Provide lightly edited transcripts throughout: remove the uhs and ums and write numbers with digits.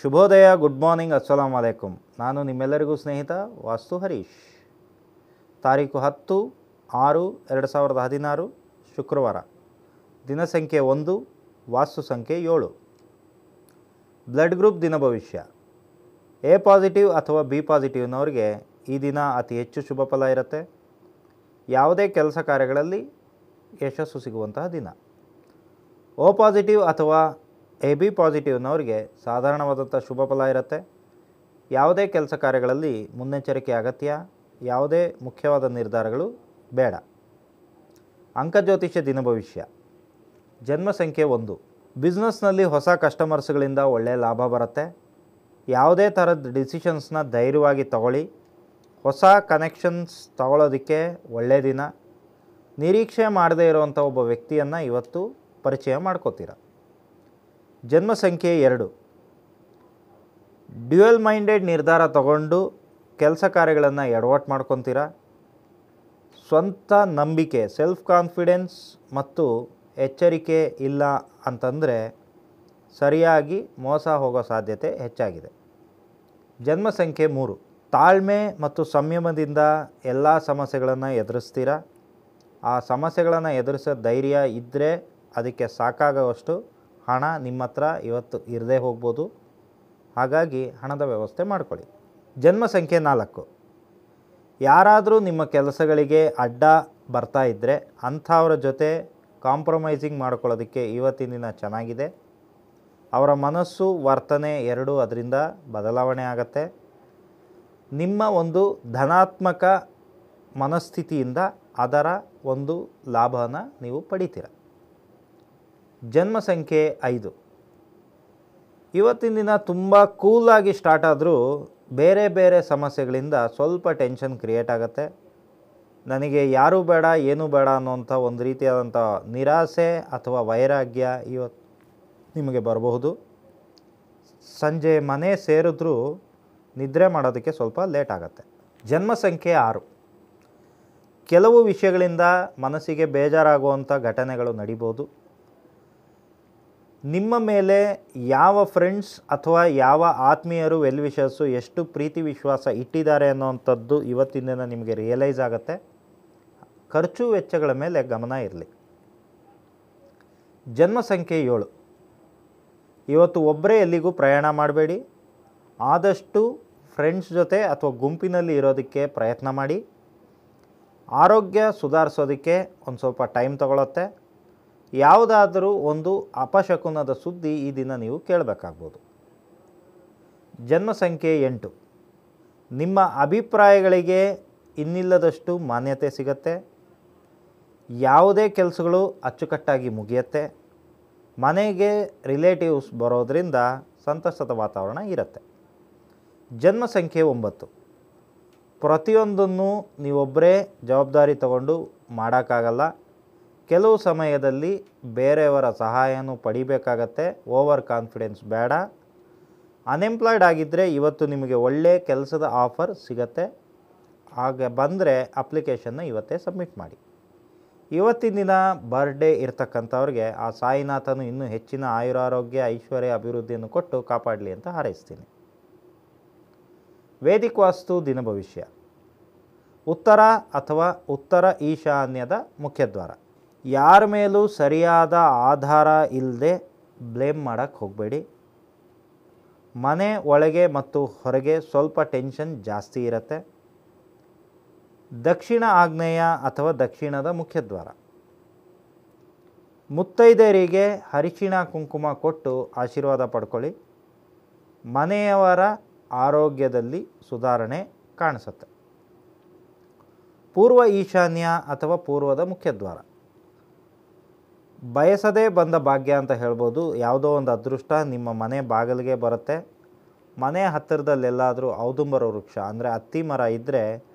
ಶುಭೋದಯ, good morning, ಅಸ್ಸಲಾಂ ವಲೈಕುಂ. ನಾನು ನಿಮ್ಮೆಲ್ಲರಿಗೂ ಸ್ನೇಹಿತ ವಾಸ್ತು ಹರೀಶ್. ತಾರೀಕು 10/6/2016 ಶುಕ್ರವಾರ. ದಿನಸಂಖ್ಯೆ 1, ವಾಸ್ತು ಸಂಖ್ಯೆ 7. ಬ್ಲಡ್ ಗ್ರೂಪ್ ದಿನ ಭವಿಷ್ಯ. ಎ ಪಾಸಿಟಿವ್ ಅಥವಾ ಬಿ ಪಾಸಿಟಿವ್ನವ್ರಿಗೆ ಈ ದಿನ ಅತಿ ಹೆಚ್ಚು ಶುಭ ಫಲ ಇರುತ್ತೆ. ಯಾವುದೇ ಕೆಲಸ ಕಾರ್ಯಗಳಲ್ಲಿ ಯಶಸ್ಸು ಸಿಗುವಂತಹ ದಿನ. ಓ ಪಾಸಿಟಿವ್ ಅಥವಾ ಎ ಬಿ ಪಾಸಿಟಿವ್ನವ್ರಿಗೆ ಸಾಧಾರಣವಾದಂಥ ಶುಭ ಫಲ ಇರುತ್ತೆ. ಯಾವುದೇ ಕೆಲಸ ಕಾರ್ಯಗಳಲ್ಲಿ ಮುನ್ನೆಚ್ಚರಿಕೆ ಅಗತ್ಯ. ಯಾವುದೇ ಮುಖ್ಯವಾದ ನಿರ್ಧಾರಗಳು ಬೇಡ. ಅಂಕಜ್ಯೋತಿಷ್ಯ ದಿನ ಭವಿಷ್ಯ. ಜನ್ಮ ಸಂಖ್ಯೆ 1. ಬಿಸ್ನೆಸ್ನಲ್ಲಿ ಹೊಸ ಕಸ್ಟಮರ್ಸ್ಗಳಿಂದ ಒಳ್ಳೆಯ ಲಾಭ ಬರುತ್ತೆ. ಯಾವುದೇ ಥರದ ಡಿಸಿಷನ್ಸ್ನ ಧೈರ್ಯವಾಗಿ ತಗೊಳ್ಳಿ. ಹೊಸ ಕನೆಕ್ಷನ್ಸ್ ತಗೊಳ್ಳೋದಕ್ಕೆ ಒಳ್ಳೆಯ ದಿನ. ನಿರೀಕ್ಷೆ ಮಾಡದೇ ಇರುವಂಥ ಒಬ್ಬ ವ್ಯಕ್ತಿಯನ್ನು ಇವತ್ತು ಪರಿಚಯ ಮಾಡ್ಕೋತೀರ. ಜನ್ಮ ಸಂಖ್ಯೆ 2. ಡ್ಯುಯಲ್ ಮೈಂಡೆಡ್ ನಿರ್ಧಾರ ತಗೊಂಡು ಕೆಲಸ ಕಾರ್ಯಗಳನ್ನು ಎಡವಟ್ಟು ಮಾಡ್ಕೊತೀರ. ಸ್ವಂತ ನಂಬಿಕೆ, ಸೆಲ್ಫ್ ಕಾನ್ಫಿಡೆನ್ಸ್ ಮತ್ತು ಎಚ್ಚರಿಕೆ ಇಲ್ಲ ಅಂತಂದರೆ ಸರಿಯಾಗಿ ಮೋಸ ಹೋಗೋ ಸಾಧ್ಯತೆ ಹೆಚ್ಚಾಗಿದೆ. ಜನ್ಮ ಸಂಖ್ಯೆ 3. ತಾಳ್ಮೆ ಮತ್ತು ಸಂಯಮದಿಂದ ಎಲ್ಲ ಸಮಸ್ಯೆಗಳನ್ನು ಎದುರಿಸ್ತೀರ. ಆ ಸಮಸ್ಯೆಗಳನ್ನು ಎದುರಿಸೋ ಧೈರ್ಯ ಇದ್ದರೆ ಅದಕ್ಕೆ ಸಾಕಾಗುವಷ್ಟು ಹಣ ನಿಮ್ಮ ಹತ್ರ ಇವತ್ತು ಇರದೇ ಹೋಗ್ಬೋದು. ಹಾಗಾಗಿ ಹಣದ ವ್ಯವಸ್ಥೆ ಮಾಡ್ಕೊಳ್ಳಿ. ಜನ್ಮ ಸಂಖ್ಯೆ 4. ಯಾರಾದರೂ ನಿಮ್ಮ ಕೆಲಸಗಳಿಗೆ ಅಡ್ಡ ಬರ್ತಾ ಇದ್ದರೆ ಅಂಥವ್ರ ಜೊತೆ ಕಾಂಪ್ರಮೈಸಿಂಗ್ ಮಾಡ್ಕೊಳ್ಳೋದಕ್ಕೆ ಇವತ್ತಿನ ದಿನ ಚೆನ್ನಾಗಿದೆ. ಅವರ ಮನಸ್ಸು, ವರ್ತನೆ ಎರಡೂ ಅದರಿಂದ ಬದಲಾವಣೆ ಆಗುತ್ತೆ. ನಿಮ್ಮ ಒಂದು ಧನಾತ್ಮಕ ಮನಸ್ಥಿತಿಯಿಂದ ಅದರ ಒಂದು ಲಾಭನ ನೀವು ಪಡಿತೀರ. ಜನ್ಮ ಸಂಖ್ಯೆ 5. ಇವತ್ತಿನ ದಿನ ತುಂಬ ಕೂಲಾಗಿ ಸ್ಟಾರ್ಟ್ ಆದರೂ ಬೇರೆ ಬೇರೆ ಸಮಸ್ಯೆಗಳಿಂದ ಸ್ವಲ್ಪ ಟೆನ್ಷನ್ ಕ್ರಿಯೇಟ್ ಆಗುತ್ತೆ. ನನಗೆ ಯಾರೂ ಬೇಡ, ಏನೂ ಬೇಡ ಅನ್ನೋಂಥ ಒಂದು ರೀತಿಯಾದಂಥ ನಿರಾಸೆ ಅಥವಾ ವೈರಾಗ್ಯ ಇವತ್ತು ನಿಮಗೆ ಬರಬಹುದು. ಸಂಜೆ ಮನೆ ಸೇರಿದ್ರೂ ನಿದ್ರೆ ಮಾಡೋದಕ್ಕೆ ಸ್ವಲ್ಪ ಲೇಟ್ ಆಗುತ್ತೆ. ಜನ್ಮ ಸಂಖ್ಯೆ 6. ಕೆಲವು ವಿಷಯಗಳಿಂದ ಮನಸ್ಸಿಗೆ ಬೇಜಾರಾಗುವಂಥ ಘಟನೆಗಳು ನಡಿಬೋದು. ನಿಮ್ಮ ಮೇಲೆ ಯಾವ ಫ್ರೆಂಡ್ಸ್ ಅಥವಾ ಯಾವ ಆತ್ಮೀಯರು, ವೆಲ್ ವಿಷರ್ಸು ಎಷ್ಟು ಪ್ರೀತಿ ವಿಶ್ವಾಸ ಇಟ್ಟಿದ್ದಾರೆ ಅನ್ನೋವಂಥದ್ದು ಇವತ್ತಿನ ದಿನ ನಿಮಗೆ ರಿಯಲೈಸ್ ಆಗುತ್ತೆ. ಖರ್ಚು ವೆಚ್ಚಗಳ ಮೇಲೆ ಗಮನ ಇರಲಿ. ಜನ್ಮ ಸಂಖ್ಯೆ 7. ಇವತ್ತು ಒಬ್ಬರೇ ಎಲ್ಲಿಗೂ ಪ್ರಯಾಣ ಮಾಡಬೇಡಿ. ಆದಷ್ಟು ಫ್ರೆಂಡ್ಸ್ ಜೊತೆ ಅಥವಾ ಗುಂಪಿನಲ್ಲಿ ಇರೋದಕ್ಕೆ ಪ್ರಯತ್ನ ಮಾಡಿ. ಆರೋಗ್ಯ ಸುಧಾರಿಸೋದಕ್ಕೆ ಒಂದು ಸ್ವಲ್ಪ ಟೈಮ್ ತಗೊಳುತ್ತೆ. ಯಾವುದಾದರೂ ಒಂದು ಅಪಶಕುನದ ಸುದ್ದಿ ಈ ದಿನ ನೀವು ಕೇಳಬೇಕಾಗ್ಬೋದು. ಜನ್ಮ ಸಂಖ್ಯೆ 8. ನಿಮ್ಮ ಅಭಿಪ್ರಾಯಗಳಿಗೆ ಇನ್ನಿಲ್ಲದಷ್ಟು ಮಾನ್ಯತೆ ಸಿಗತ್ತೆ. ಯಾವುದೇ ಕೆಲಸಗಳು ಅಚ್ಚುಕಟ್ಟಾಗಿ ಮುಗಿಯುತ್ತೆ. ಮನೆಗೆ ರಿಲೇಟಿವ್ಸ್ ಬರೋದರಿಂದ ಸಂತಸದ ವಾತಾವರಣ ಇರುತ್ತೆ. ಜನ್ಮ ಸಂಖ್ಯೆ 9. ಪ್ರತಿಯೊಂದನ್ನು ನೀವೊಬ್ಬರೇ ಜವಾಬ್ದಾರಿ ತಗೊಂಡು ಮಾಡೋಕ್ಕಾಗಲ್ಲ. ಕೆಲವು ಸಮಯದಲ್ಲಿ ಬೇರೆಯವರ ಸಹಾಯನೂ ಪಡಿಬೇಕಾಗತ್ತೆ. ಓವರ್ ಕಾನ್ಫಿಡೆನ್ಸ್ ಬೇಡ. ಅನ್ಎಂಪ್ಲಾಯ್ಡ್ ಆಗಿದ್ದರೆ ಇವತ್ತು ನಿಮಗೆ ಒಳ್ಳೆಯ ಕೆಲಸದ ಆಫರ್ ಸಿಗತ್ತೆ. ಹಾಗೆ ಬಂದರೆ ಅಪ್ಲಿಕೇಶನ್ನ ಇವತ್ತೇ ಸಬ್ಮಿಟ್ ಮಾಡಿ. ಇವತ್ತಿನ ದಿನ ಬರ್ಡೇ ಇರ್ತಕ್ಕಂಥವ್ರಿಗೆ ಆ ಸಾಯಿನಾಥನು ಇನ್ನೂ ಹೆಚ್ಚಿನ ಆಯುರಾರೋಗ್ಯ, ಐಶ್ವರ್ಯ, ಅಭಿವೃದ್ಧಿಯನ್ನು ಕೊಟ್ಟು ಕಾಪಾಡಲಿ ಅಂತ ಹಾರೈಸ್ತೀನಿ. ವೇದಿಕ್ ವಾಸ್ತು ದಿನ ಭವಿಷ್ಯ. ಉತ್ತರ ಅಥವಾ ಉತ್ತರ ಈಶಾನ್ಯದ ಮುಖ್ಯದ್ವಾರ. ಯಾರ ಮೇಲೂ ಸರಿಯಾದ ಆಧಾರ ಇಲ್ಲದೆ ಬ್ಲೇಮ್ ಮಾಡೋಕ್ಕೆ ಹೋಗಬೇಡಿ. ಮನೆ ಒಳಗೆ ಮತ್ತು ಹೊರಗೆ ಸ್ವಲ್ಪ ಟೆನ್ಷನ್ ಜಾಸ್ತಿ ಇರುತ್ತೆ. ದಕ್ಷಿಣ ಆಗ್ನೇಯ ಅಥವಾ ದಕ್ಷಿಣದ ಮುಖ್ಯದ್ವಾರ. ಮುತ್ತೈದೆಯರಿಗೆ ಅರಿಶಿಣ ಕುಂಕುಮ ಕೊಟ್ಟು ಆಶೀರ್ವಾದ ಪಡ್ಕೊಳ್ಳಿ. ಮನೆಯವರ ಆರೋಗ್ಯದಲ್ಲಿ ಸುಧಾರಣೆ ಕಾಣಿಸುತ್ತೆ. ಪೂರ್ವ ಈಶಾನ್ಯ ಅಥವಾ ಪೂರ್ವದ ಮುಖ್ಯದ್ವಾರ. ಬಯಸದೇ ಬಂದ ಭಾಗ್ಯ ಅಂತ ಹೇಳ್ಬೋದು. ಯಾವುದೋ ಒಂದು ಅದೃಷ್ಟ ನಿಮ್ಮ ಮನೆ ಬಾಗಿಲಿಗೆ ಬರುತ್ತೆ. ಮನೆ ಹತ್ತಿರದಲ್ಲೆಲ್ಲಾದರೂ ಔದುಂಬರ ವೃಕ್ಷ ಅಂದರೆ ಅತ್ತಿ ಮರ ಇದ್ದರೆ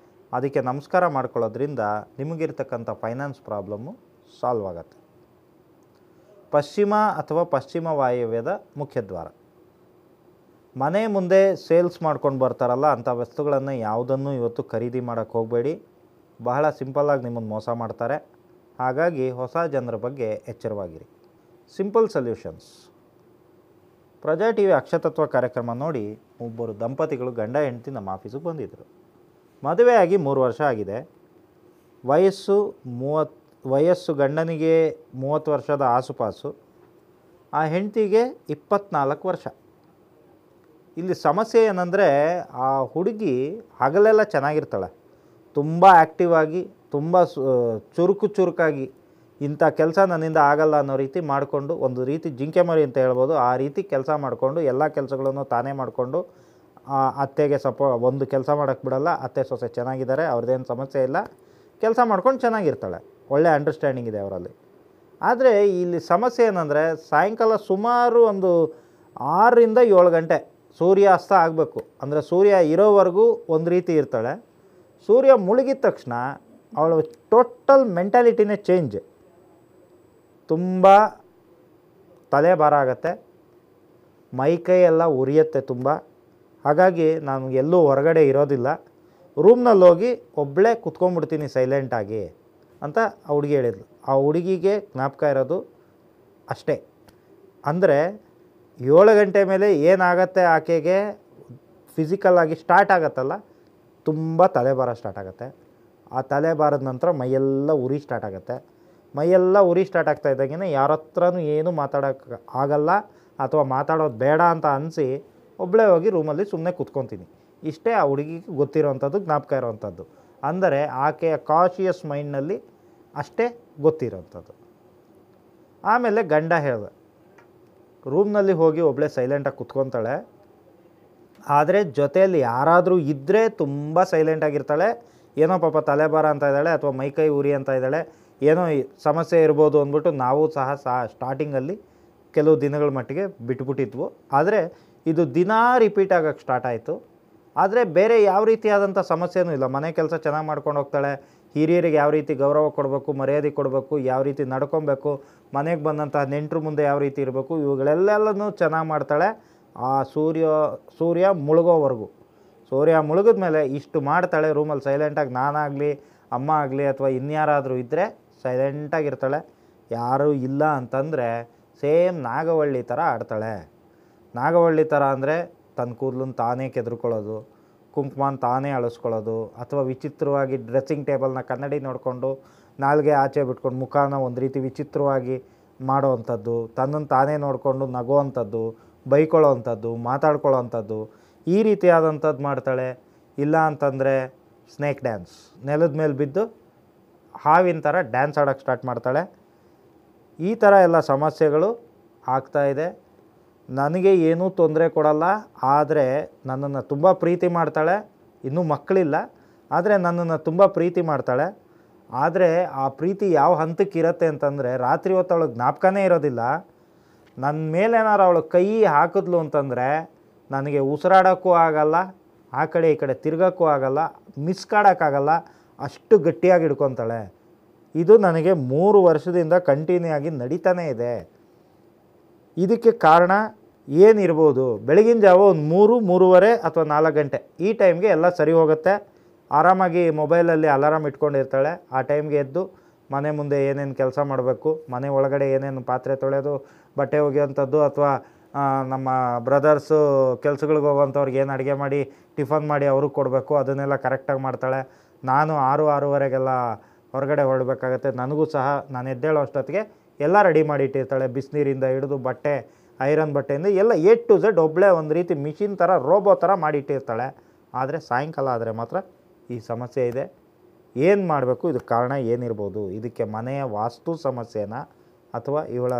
ಅದಕ್ಕೆ ನಮಸ್ಕಾರ ಮಾಡ್ಕೊಳ್ಳೋದ್ರಿಂದ ನಿಮಗಿರ್ತಕ್ಕಂಥ ಫೈನಾನ್ಸ್ ಪ್ರಾಬ್ಲಮ್ಮು ಸಾಲ್ವ್ ಆಗುತ್ತೆ. ಪಶ್ಚಿಮ ಅಥವಾ ಪಶ್ಚಿಮ ವಾಯವ್ಯದ ಮುಖ್ಯದ್ವಾರ. ಮನೆ ಮುಂದೆ ಸೇಲ್ಸ್ ಮಾಡ್ಕೊಂಡು ಬರ್ತಾರಲ್ಲ ಅಂಥ ವಸ್ತುಗಳನ್ನು ಯಾವುದನ್ನು ಇವತ್ತು ಖರೀದಿ ಮಾಡೋಕ್ಕೆ ಹೋಗಬೇಡಿ. ಬಹಳ ಸಿಂಪಲ್ಲಾಗಿ ನಿಮ್ಮನ್ನು ಮೋಸ ಮಾಡ್ತಾರೆ. ಹಾಗಾಗಿ ಹೊಸ ಜನರ ಬಗ್ಗೆ ಎಚ್ಚರವಾಗಿರಿ. Simple solutions. Praja T V ಅಕ್ಷತತ್ವ ಕಾರ್ಯಕ್ರಮ ನೋಡಿ ಒಬ್ಬರು ದಂಪತಿಗಳು ಗಂಡ ಹೆಂಡತಿ ನಮ್ಮ ಆಫೀಸಿಗೆ ಬಂದಿದ್ದರು. ಮದುವೆಯಾಗಿ 3 ವರ್ಷ ಆಗಿದೆ. ವಯಸ್ಸು ಗಂಡನಿಗೆ 30 ವರ್ಷದ ಆಸುಪಾಸು, ಆ ಹೆಂಡತಿಗೆ 24 ವರ್ಷ. ಇಲ್ಲಿ ಸಮಸ್ಯೆ ಏನಂದರೆ, ಆ ಹುಡುಗಿ ಹಗಲೆಲ್ಲ ಚೆನ್ನಾಗಿರ್ತಾಳೆ, ತುಂಬ ಆ್ಯಕ್ಟಿವ್ ಆಗಿ, ತುಂಬ ಚುರುಕಾಗಿ, ಇಂಥ ಕೆಲಸ ನನ್ನಿಂದ ಆಗಲ್ಲ ಅನ್ನೋ ರೀತಿ ಮಾಡಿಕೊಂಡು, ಒಂದು ರೀತಿ ಜಿಂಕೆ ಮರಿ ಅಂತ ಹೇಳ್ಬೋದು, ಆ ರೀತಿ ಕೆಲಸ ಮಾಡಿಕೊಂಡು ಎಲ್ಲ ಕೆಲಸಗಳನ್ನು ತಾನೇ ಮಾಡಿಕೊಂಡು, ಅತ್ತೆಗೆ ಒಂದು ಕೆಲಸ ಮಾಡೋಕ್ಕೆ ಬಿಡಲ್ಲ. ಅತ್ತೆ ಸೊಸೆ ಚೆನ್ನಾಗಿದ್ದಾರೆ, ಅವ್ರದ್ದೇನು ಸಮಸ್ಯೆ ಇಲ್ಲ, ಕೆಲಸ ಮಾಡ್ಕೊಂಡು ಚೆನ್ನಾಗಿರ್ತಾಳೆ, ಒಳ್ಳೆ ಅಂಡರ್ಸ್ಟ್ಯಾಂಡಿಂಗ್ ಇದೆ ಅವರಲ್ಲಿ. ಆದರೆ ಇಲ್ಲಿ ಸಮಸ್ಯೆ ಏನಂದರೆ, ಸಾಯಂಕಾಲ ಸುಮಾರು ಒಂದು 6ರಿಂದ 7 ಗಂಟೆ ಸೂರ್ಯಾಸ್ತ ಆಗಬೇಕು, ಅಂದರೆ ಸೂರ್ಯ ಇರೋವರೆಗೂ ಒಂದು ರೀತಿ ಇರ್ತಾಳೆ. ಸೂರ್ಯ ಮುಳುಗಿದ ತಕ್ಷಣ ಅವಳ ಟೋಟಲ್ ಮೆಂಟಾಲಿಟಿನೇ ಚೇಂಜ್. ತುಂಬ ತಲೆ ಭಾರ ಆಗುತ್ತೆ, ಮೈಕೈ ಎಲ್ಲ ಉರಿಯುತ್ತೆ ತುಂಬ. ಹಾಗಾಗಿ ನಾನು ಎಲ್ಲೂ ಹೊರಗಡೆ ಇರೋದಿಲ್ಲ, ರೂಮ್ನಲ್ಲಿ ಹೋಗಿ ಒಬ್ಬಳೇ ಕುತ್ಕೊಂಡ್ಬಿಡ್ತೀನಿ ಸೈಲೆಂಟಾಗಿ ಅಂತ ಆ ಹುಡುಗಿ ಹೇಳಿದ್ಲು. ಆ ಹುಡುಗಿಗೆ ಜ್ಞಾಪಕ ಇರೋದು ಅಷ್ಟೇ. ಅಂದರೆ 7 ಗಂಟೆ ಮೇಲೆ ಏನಾಗತ್ತೆ, ಆಕೆಗೆ ಫಿಸಿಕಲ್ಲಾಗಿ ಸ್ಟಾರ್ಟ್ ಆಗುತ್ತಲ್ಲ, ತುಂಬ ತಲೆಭಾರ ಸ್ಟಾರ್ಟ್ ಆಗುತ್ತೆ. ಆ ತಲೆಭಾರದ ನಂತರ ಮೈಯೆಲ್ಲ ಉರಿ ಸ್ಟಾರ್ಟ್ ಆಗುತ್ತೆ. ಮೈಯೆಲ್ಲ ಉರಿ ಸ್ಟಾರ್ಟ್ ಆಗ್ತಾ ಇದ್ದಾಗೇ ಯಾರ ಹತ್ರನೂ ಏನೂ ಮಾತಾಡೋಕ್ಕೆ ಆಗಲ್ಲ, ಅಥವಾ ಮಾತಾಡೋದು ಬೇಡ ಅಂತ ಅನಿಸಿ ಒಬ್ಬಳೇ ಹೋಗಿ ರೂಮಲ್ಲಿ ಸುಮ್ಮನೆ ಕೂತ್ಕೊತೀನಿ. ಇಷ್ಟೇ ಆ ಹುಡುಗಿಗೆ ಗೊತ್ತಿರೋವಂಥದ್ದು, ಜ್ಞಾಪಕ ಇರೋವಂಥದ್ದು. ಅಂದರೆ ಆಕೆಯ ಕಾನ್ಷಿಯಸ್ ಮೈಂಡ್ನಲ್ಲಿ ಅಷ್ಟೇ ಗೊತ್ತಿರೋವಂಥದ್ದು. ಆಮೇಲೆ ಗಂಡ ಹೇಳ್ದೆ, ರೂಮ್ನಲ್ಲಿ ಹೋಗಿ ಒಬ್ಬಳೇ ಸೈಲೆಂಟಾಗಿ ಕುತ್ಕೊತಾಳೆ, ಆದರೆ ಜೊತೆಯಲ್ಲಿ ಯಾರಾದರೂ ಇದ್ದರೆ ತುಂಬ ಸೈಲೆಂಟಾಗಿರ್ತಾಳೆ. ಏನೋ ಪಾಪ ತಲೆಭಾರ ಅಂತ ಇದ್ದಾಳೆ, ಅಥವಾ ಮೈಕೈ ಉರಿ ಅಂತ ಇದ್ದಾಳೆ, ಏನೋ ಸಮಸ್ಯೆ ಇರ್ಬೋದು ಅಂದ್ಬಿಟ್ಟು ನಾವು ಸಹ ಸ್ಟಾರ್ಟಿಂಗಲ್ಲಿ ಕೆಲವು ದಿನಗಳ ಮಟ್ಟಿಗೆ ಬಿಟ್ಬಿಟ್ಟಿದ್ವು. ಆದರೆ ಇದು ದಿನಾ ರಿಪೀಟ್ ಆಗೋಕ್ಕೆ ಸ್ಟಾರ್ಟ್ ಆಯಿತು. ಆದರೆ ಬೇರೆ ಯಾವ ರೀತಿಯಾದಂಥ ಸಮಸ್ಯೆನೂ ಇಲ್ಲ. ಮನೆ ಕೆಲಸ ಚೆನ್ನಾಗಿ ಮಾಡ್ಕೊಂಡು ಹೋಗ್ತಾಳೆ, ಹಿರಿಯರಿಗೆ ಯಾವ ರೀತಿ ಗೌರವ ಕೊಡಬೇಕು, ಮರ್ಯಾದೆ ಕೊಡಬೇಕು, ಯಾವ ರೀತಿ ನಡ್ಕೊಬೇಕು, ಮನೆಗೆ ಬಂದಂಥ ನೆಂಟರು ಮುಂದೆ ಯಾವ ರೀತಿ ಇರಬೇಕು, ಇವುಗಳೆಲ್ಲನೂ ಚೆನ್ನಾಗಿ ಮಾಡ್ತಾಳೆ. ಆ ಸೂರ್ಯ ಮುಳುಗೋವರೆಗೂ. ಸೂರ್ಯ ಮುಳುಗಿದ ಮೇಲೆ ಇಷ್ಟು ಮಾಡ್ತಾಳೆ. ರೂಮಲ್ಲಿ ಸೈಲೆಂಟಾಗಿ ನಾನಾಗಲಿ, ಅಮ್ಮ ಆಗಲಿ, ಅಥವಾ ಇನ್ಯಾರಾದರೂ ಇದ್ದರೆ ಸೈಲೆಂಟಾಗಿರ್ತಾಳೆ. ಯಾರೂ ಇಲ್ಲ ಅಂತಂದರೆ ಸೇಮ್ ನಾಗವಳ್ಳಿ ಥರ ಆಡ್ತಾಳೆ. ನಾಗವಳ್ಳಿ ಥರ ಅಂದರೆ ತನ್ನ ಕೂದಲನ್ನು ತಾನೇ ಕೆದರ್ಕೊಳ್ಳೋದು, ಕುಂಕುಮನ ತಾನೇ ಅಳಿಸ್ಕೊಳ್ಳೋದು, ಅಥವಾ ವಿಚಿತ್ರವಾಗಿ ಡ್ರೆಸ್ಸಿಂಗ್ ಟೇಬಲ್ನ ಕನ್ನಡಿ ನೋಡಿಕೊಂಡು ನಾಲ್ಗೆ ಆಚೆ ಬಿಟ್ಕೊಂಡು ಮುಖಾನ ಒಂದು ರೀತಿ ವಿಚಿತ್ರವಾಗಿ ಮಾಡೋವಂಥದ್ದು, ತನ್ನನ್ನು ತಾನೇ ನೋಡಿಕೊಂಡು ನಗೋವಂಥದ್ದು, ಬೈಕೊಳ್ಳೋವಂಥದ್ದು, ಮಾತಾಡ್ಕೊಳ್ಳೋವಂಥದ್ದು, ಈ ರೀತಿಯಾದಂಥದ್ದು ಮಾಡ್ತಾಳೆ. ಇಲ್ಲ ಅಂತಂದರೆ ಸ್ನೇಕ್ ಡ್ಯಾನ್ಸ್, ನೆಲದ ಮೇಲೆ ಬಿದ್ದು ಹಾವಿನ ಥರ ಡ್ಯಾನ್ಸ್ ಆಡೋಕ್ಕೆ ಸ್ಟಾರ್ಟ್ ಮಾಡ್ತಾಳೆ. ಈ ಥರ ಎಲ್ಲ ಸಮಸ್ಯೆಗಳು ಆಗ್ತಾಯಿದೆ. ನನಗೆ ಏನೂ ತೊಂದರೆ ಕೊಡಲ್ಲ, ಆದರೆ ನನ್ನನ್ನು ತುಂಬ ಪ್ರೀತಿ ಮಾಡ್ತಾಳೆ. ಇನ್ನೂ ಮಕ್ಕಳಿಲ್ಲ, ಆದರೆ ನನ್ನನ್ನು ತುಂಬ ಪ್ರೀತಿ ಮಾಡ್ತಾಳೆ. ಆದರೆ ಆ ಪ್ರೀತಿ ಯಾವ ಹಂತಕ್ಕೆ ಇರುತ್ತೆ ಅಂತಂದರೆ, ರಾತ್ರಿ ಹೊತ್ತು ಅವಳಿಗೆ ಜ್ಞಾಪಕನೇ ಇರೋದಿಲ್ಲ. ನನ್ನ ಮೇಲೇನಾರು ಅವಳು ಕೈ ಹಾಕಿದ್ಲು ಅಂತಂದರೆ ನನಗೆ ಉಸಿರಾಡೋಕ್ಕೂ ಆಗಲ್ಲ, ಆ ಕಡೆ ಈ ಕಡೆ ತಿರ್ಗೋಕ್ಕೂ ಆಗಲ್ಲ, ಮಿಸ್ಕಾಡೋಕ್ಕಾಗಲ್ಲ, ಅಷ್ಟು ಗಟ್ಟಿಯಾಗಿ ಹಿಡ್ಕೊತಾಳೆ. ಇದು ನನಗೆ 3 ವರ್ಷದಿಂದ ಕಂಟಿನ್ಯೂ ಆಗಿ ನಡೀತಾನೇ ಇದೆ. ಇದಕ್ಕೆ ಕಾರಣ ಏನಿರ್ಬೋದು? ಬೆಳಗಿನ ಜಾವ ಒಂದು 3-3:30 ಅಥವಾ 4 ಗಂಟೆ ಈ ಟೈಮ್ಗೆ ಎಲ್ಲ ಸರಿ ಹೋಗುತ್ತೆ. ಆರಾಮಾಗಿ ಮೊಬೈಲಲ್ಲಿ ಅಲಾರಾಮ್ ಇಟ್ಕೊಂಡಿರ್ತಾಳೆ. ಆ ಟೈಮ್ಗೆ ಎದ್ದು ಮನೆ ಮುಂದೆ ಏನೇನು ಕೆಲಸ ಮಾಡಬೇಕು, ಮನೆ ಒಳಗಡೆ ಏನೇನು ಪಾತ್ರೆ ತೊಳೆಯೋದು, ಬಟ್ಟೆ ಒಗೆಯೋವಂಥದ್ದು, ಅಥವಾ ನಮ್ಮ ಬ್ರದರ್ಸು ಕೆಲ್ಸಗಳಿಗೆ ಹೋಗೋವಂಥವ್ರಿಗೆ ಏನು ಅಡುಗೆ ಮಾಡಿ ಟಿಫನ್ ಮಾಡಿ ಅವ್ರಿಗೆ ಕೊಡಬೇಕು, ಅದನ್ನೆಲ್ಲ ಕರೆಕ್ಟಾಗಿ ಮಾಡ್ತಾಳೆ. ನಾನು 6-6:30ಗೆಲ್ಲ ಹೊರಗಡೆ ಹೊರಡಬೇಕಾಗತ್ತೆ. ನನಗೂ ಸಹ ನಾನು ಎದ್ದೇಳೋ ಅಷ್ಟೊತ್ತಿಗೆ ಎಲ್ಲ ರೆಡಿ ಮಾಡಿ ಇಟ್ಟಿರ್ತಾಳೆ. ಬಿಸಿನೀರಿಂದ ಹಿಡಿದು ಬಟ್ಟೆ, ಐರನ್ ಬಟ್ಟೆಯಿಂದ ಎಲ್ಲ A to Z ಒಬ್ಬಳೇ ಒಂದು ರೀತಿ ಮಿಷಿನ್ ಥರ, ರೋಬೋ ಥರ ಮಾಡಿಟ್ಟಿರ್ತಾಳೆ. ಆದರೆ ಸಾಯಂಕಾಲ ಆದರೆ ಮಾತ್ರ ಈ ಸಮಸ್ಯೆ ಇದೆ. ಏನು ಮಾಡಬೇಕು? ಇದಕ್ಕೆ ಕಾರಣ ಏನಿರ್ಬೋದು? ಇದಕ್ಕೆ ಮನೆಯ ವಾಸ್ತು ಸಮಸ್ಯೆನಾ, ಅಥವಾ ಇವಳ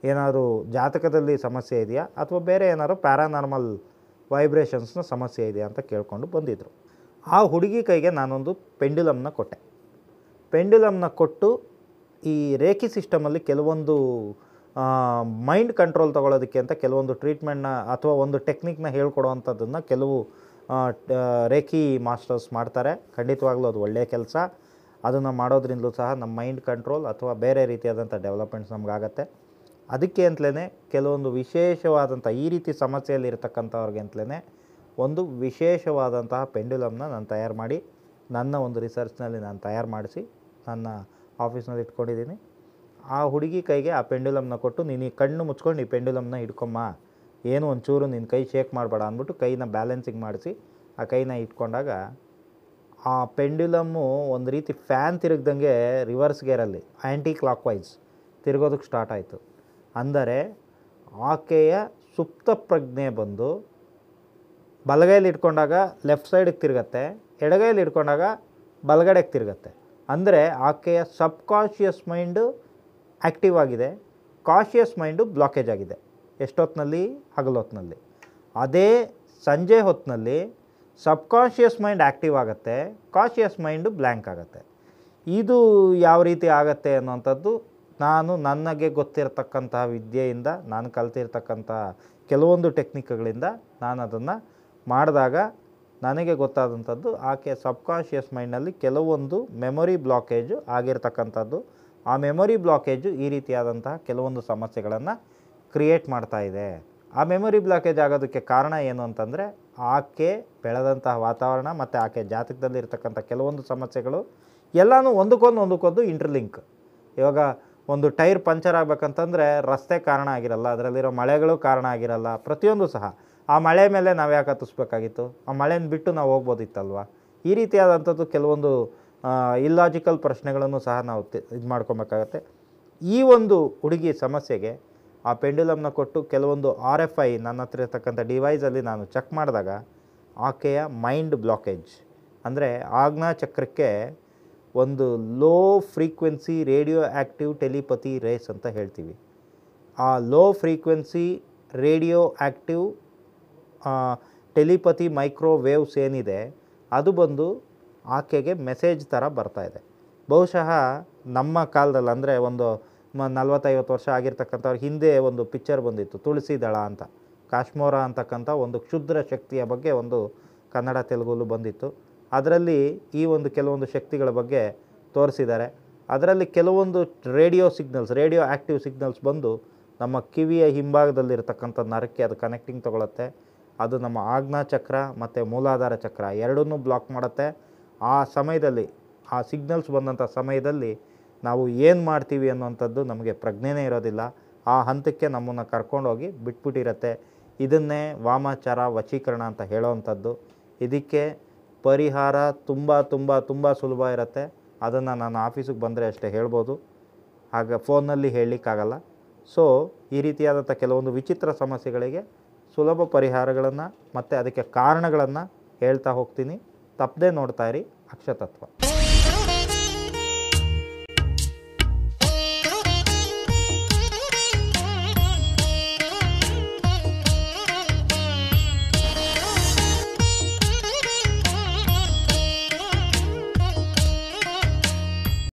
ಏನಾದರೂ ಜಾತಕದಲ್ಲಿ ಸಮಸ್ಯೆ ಇದೆಯಾ, ಅಥವಾ ಬೇರೆ ಏನಾದ್ರು ಪ್ಯಾರಾನಾರ್ಮಲ್ ವೈಬ್ರೇಷನ್ಸ್ನ ಸಮಸ್ಯೆ ಇದೆಯಾ ಅಂತ ಕೇಳಿಕೊಂಡು ಬಂದಿದ್ದರು. ಆ ಹುಡುಗಿ ಕೈಗೆ ನಾನೊಂದು ಪೆಂಡ್ಯುಲಮ್ನ ಕೊಟ್ಟೆ. ಪೆಂಡ್ಯುಲಮ್ನ ಕೊಟ್ಟು ಈ ರೇಖಿ ಸಿಸ್ಟಮಲ್ಲಿ ಕೆಲವೊಂದು ಮೈಂಡ್ ಕಂಟ್ರೋಲ್ ತೊಗೊಳೋದಕ್ಕೆ ಅಂತ ಕೆಲವೊಂದು ಟ್ರೀಟ್ಮೆಂಟ್ನ ಅಥವಾ ಒಂದು ಟೆಕ್ನಿಕ್ನ ಹೇಳ್ಕೊಡೋವಂಥದ್ದನ್ನು ಕೆಲವು ರೇಖಿ ಮಾಸ್ಟರ್ಸ್ ಮಾಡ್ತಾರೆ. ಖಂಡಿತವಾಗ್ಲೂ ಅದು ಒಳ್ಳೆಯ ಕೆಲಸ. ಅದನ್ನು ಮಾಡೋದ್ರಿಂದಲೂ ಸಹ ನಮ್ಮ ಮೈಂಡ್ ಕಂಟ್ರೋಲ್ ಅಥವಾ ಬೇರೆ ರೀತಿಯಾದಂಥ ಡೆವಲಪ್ಮೆಂಟ್ಸ್ ನಮಗಾಗತ್ತೆ. ಅದಕ್ಕೆ ಅಂತಲೇ ಕೆಲವೊಂದು ವಿಶೇಷವಾದಂಥ ಈ ರೀತಿ ಸಮಸ್ಯೆಯಲ್ಲಿ ಇರತಕ್ಕಂಥವ್ರಿಗೆ ಅಂತಲೇ ಒಂದು ವಿಶೇಷವಾದಂತಹ ಪೆಂಡ್ಯುಲಮ್ನ ನಾನು ತಯಾರು ಮಾಡಿ, ನನ್ನ ಒಂದು ರಿಸರ್ಚ್ನಲ್ಲಿ ನಾನು ತಯಾರು ಮಾಡಿಸಿ ನನ್ನ ಆಫೀಸ್ನಲ್ಲಿ ಇಟ್ಕೊಂಡಿದ್ದೀನಿ. ಆ ಹುಡುಗಿ ಕೈಗೆ ಆ ಪೆಂಡ್ಯುಲಮ್ನ ಕೊಟ್ಟು, ನೀನು ಈ ಕಣ್ಣು ಮುಚ್ಕೊಂಡು ಈ ಪೆಂಡ್ಯುಲಮ್ನ ಹಿಡ್ಕೊಮ್ಮ, ಏನು ಒಂಚೂರು ನಿನ್ನ ಕೈ ಶೇಕ್ ಮಾಡಬೇಡ ಅಂದ್ಬಿಟ್ಟು ಕೈನ ಬ್ಯಾಲೆನ್ಸಿಂಗ್ ಮಾಡಿಸಿ ಆ ಕೈನ ಇಟ್ಕೊಂಡಾಗ ಆ ಪೆಂಡ್ಯುಲಮ್ಮು ಒಂದು ರೀತಿ ಫ್ಯಾನ್ ತಿರುಗ್ದಂಗೆ ರಿವರ್ಸ್ ಗೇರಲ್ಲಿ ಆ್ಯಂಟಿ ಕ್ಲಾಕ್ ವೈಸ್ ತಿರುಗೋದಕ್ಕೆ ಸ್ಟಾರ್ಟ್ ಆಯಿತು. ಅಂದರೆ ಆಕೆಯ ಸುಪ್ತ ಪ್ರಜ್ಞೆ ಬಂದು ಬಲಗೈಲಿ ಇಟ್ಕೊಂಡಾಗ ಲೆಫ್ಟ್ ಸೈಡಿಗೆ ತಿರುಗತ್ತೆ, ಎಡಗೈಲಿ ಇಟ್ಕೊಂಡಾಗ ಬಲಗಡೆಗೆ ತಿರುಗತ್ತೆ. ಅಂದರೆ ಆಕೆಯ ಸಬ್ಕಾನ್ಷಿಯಸ್ ಮೈಂಡು ಆ್ಯಕ್ಟಿವ್ ಆಗಿದೆ, ಕಾನ್ಷಿಯಸ್ ಮೈಂಡು ಬ್ಲಾಕೇಜ್ ಆಗಿದೆ. ಎಷ್ಟೊತ್ತಿನಲ್ಲಿ? ಹಗಲೊತ್ತಿನಲ್ಲಿ. ಅದೇ ಸಂಜೆ ಹೊತ್ತಿನಲ್ಲಿ ಸಬ್ಕಾನ್ಷಿಯಸ್ ಮೈಂಡ್ ಆ್ಯಕ್ಟಿವ್ ಆಗುತ್ತೆ, ಕಾನ್ಷಿಯಸ್ ಮೈಂಡು ಬ್ಲ್ಯಾಂಕ್ ಆಗುತ್ತೆ. ಇದು ಯಾವ ರೀತಿ ಆಗುತ್ತೆ ಅನ್ನೋಂಥದ್ದು ನನಗೆ ಗೊತ್ತಿರತಕ್ಕಂತಹ ವಿದ್ಯೆಯಿಂದ, ನಾನು ಕಲ್ತಿರ್ತಕ್ಕಂಥ ಕೆಲವೊಂದು ಟೆಕ್ನಿಕ್ಗಳಿಂದ ನಾನು ಅದನ್ನು ಮಾಡಿದಾಗ ನನಗೆ ಗೊತ್ತಾದಂಥದ್ದು, ಆಕೆ ಸಬ್ಕಾನ್ಷಿಯಸ್ ಮೈಂಡ್ನಲ್ಲಿ ಕೆಲವೊಂದು ಮೆಮೊರಿ ಬ್ಲಾಕೇಜು ಆಗಿರ್ತಕ್ಕಂಥದ್ದು. ಆ ಮೆಮೊರಿ ಬ್ಲಾಕೇಜು ಈ ರೀತಿಯಾದಂತಹ ಕೆಲವೊಂದು ಸಮಸ್ಯೆಗಳನ್ನು ಕ್ರಿಯೇಟ್ ಮಾಡ್ತಾ ಇದೆ. ಆ ಮೆಮೊರಿ ಬ್ಲಾಕೇಜ್ ಆಗೋದಕ್ಕೆ ಕಾರಣ ಏನು ಅಂತಂದರೆ, ಆಕೆ ಬೆಳೆದಂತಹ ವಾತಾವರಣ ಮತ್ತು ಆಕೆ ಜಾತಕದಲ್ಲಿ ಇರ್ತಕ್ಕಂಥ ಕೆಲವೊಂದು ಸಮಸ್ಯೆಗಳು ಎಲ್ಲನೂ ಒಂದಕ್ಕೊಂದು ಇಂಟರ್ಲಿಂಕ್. ಇವಾಗ ಒಂದು ಟೈರ್ ಪಂಚರ್ ಆಗಬೇಕಂತಂದರೆ ರಸ್ತೆ ಕಾರಣ ಆಗಿರಲ್ಲ, ಅದರಲ್ಲಿರೋ ಮಳೆಗಳು ಕಾರಣ ಆಗಿರಲ್ಲ, ಪ್ರತಿಯೊಂದು ಸಹ. ಆ ಮಳೆ ಮೇಲೆ ನಾವು ಯಾಕೆ ಹತ್ತಿಸ್ಬೇಕಾಗಿತ್ತು? ಆ ಮಳೆನ ಬಿಟ್ಟು ನಾವು ಹೋಗ್ಬೋದಿತ್ತಲ್ವ? ಈ ರೀತಿಯಾದಂಥದ್ದು ಕೆಲವೊಂದು ಇಲ್ಲಾಜಿಕಲ್ ಪ್ರಶ್ನೆಗಳನ್ನು ಸಹ ನಾವು ಇದು ಮಾಡ್ಕೊಬೇಕಾಗತ್ತೆ. ಈ ಒಂದು ಹುಡುಗಿ ಸಮಸ್ಯೆಗೆ ಆ ಪೆಂಡ್ಯುಲಮ್ನ ಕೊಟ್ಟು ಕೆಲವೊಂದು RFI ನನ್ನ ಹತ್ರ ಇರ್ತಕ್ಕಂಥ ಡಿವೈಸಲ್ಲಿ ನಾನು ಚೆಕ್ ಮಾಡಿದಾಗ ಆಕೆಯ ಮೈಂಡ್ ಬ್ಲಾಕೇಜ್ ಅಂದರೆ ಆಜ್ಞಾ ಚಕ್ರಕ್ಕೆ ಒಂದು low frequency radio active telepathy rays ಅಂತ ಹೇಳ್ತೀವಿ. ಆ low frequency radio active telepathy microwaves ಏನಿದೆ ಅದು ಬಂದು ಆಕೆಗೆ ಮೆಸೇಜ್ ಥರ ಬರ್ತಾಯಿದೆ. ಬಹುಶಃ ನಮ್ಮ ಕಾಲದಲ್ಲಿ ಅಂದರೆ ಒಂದು 40-50 ವರ್ಷ ಆಗಿರ್ತಕ್ಕಂಥವ್ರ ಹಿಂದೆ ಒಂದು ಪಿಕ್ಚರ್ ಬಂದಿತ್ತು, ತುಳಸಿ ದಳ ಅಂತ. ಕಾಶ್ಮೋರ ಅಂತಕ್ಕಂಥ ಒಂದು ಕ್ಷುದ್ರ ಶಕ್ತಿಯ ಬಗ್ಗೆ ಒಂದು ಕನ್ನಡ ತೆಲುಗಲ್ಲೂ ಬಂದಿತ್ತು. ಅದರಲ್ಲಿ ಈ ಒಂದು ಕೆಲವೊಂದು ಶಕ್ತಿಗಳ ಬಗ್ಗೆ ತೋರಿಸಿದ್ದಾರೆ. ಅದರಲ್ಲಿ ಕೆಲವೊಂದು ರೇಡಿಯೋ ಆ್ಯಕ್ಟಿವ್ ಸಿಗ್ನಲ್ಸ್ ಬಂದು ನಮ್ಮ ಕಿವಿಯ ಹಿಂಭಾಗದಲ್ಲಿರ್ತಕ್ಕಂಥ ನರಕ್ಕೆ ಅದು ಕನೆಕ್ಟಿಂಗ್ ತೊಗೊಳುತ್ತೆ. ಅದು ನಮ್ಮ ಆಜ್ಞಾ ಚಕ್ರ ಮತ್ತು ಮೂಲಾಧಾರ ಚಕ್ರ ಎರಡನ್ನೂ ಬ್ಲಾಕ್ ಮಾಡುತ್ತೆ. ಆ ಸಮಯದಲ್ಲಿ, ಆ ಸಿಗ್ನಲ್ಸ್ ಬಂದಂಥ ಸಮಯದಲ್ಲಿ ನಾವು ಏನು ಮಾಡ್ತೀವಿ ಅನ್ನೋಂಥದ್ದು ನಮಗೆ ಪ್ರಜ್ಞೆನೇ ಇರೋದಿಲ್ಲ. ಆ ಹಂತಕ್ಕೆ ನಮ್ಮನ್ನು ಕರ್ಕೊಂಡೋಗಿ ಬಿಟ್ಬಿಟ್ಟಿರತ್ತೆ. ಇದನ್ನೇ ವಾಮಾಚಾರ ವಶೀಕರಣ ಅಂತ ಹೇಳೋವಂಥದ್ದು. ಇದಕ್ಕೆ ಪರಿಹಾರ ತುಂಬ ಸುಲಭ ಇರುತ್ತೆ. ಅದನ್ನು ನಾನು ಆಫೀಸಿಗೆ ಬಂದರೆ ಅಷ್ಟೇ ಹೇಳ್ಬೋದು, ಆಗ ಫೋನ್ನಲ್ಲಿ ಹೇಳಲಿಕ್ಕಾಗಲ್ಲ. ಸೊ ಈ ರೀತಿಯಾದಂಥ ಕೆಲವೊಂದು ವಿಚಿತ್ರ ಸಮಸ್ಯೆಗಳಿಗೆ ಸುಲಭ ಪರಿಹಾರಗಳನ್ನು ಮತ್ತು ಅದಕ್ಕೆ ಕಾರಣಗಳನ್ನು ಹೇಳ್ತಾ ಹೋಗ್ತೀನಿ. ತಪ್ಪದೇ ನೋಡ್ತಾ ಇರಿ ಅಕ್ಷತತ್ವ.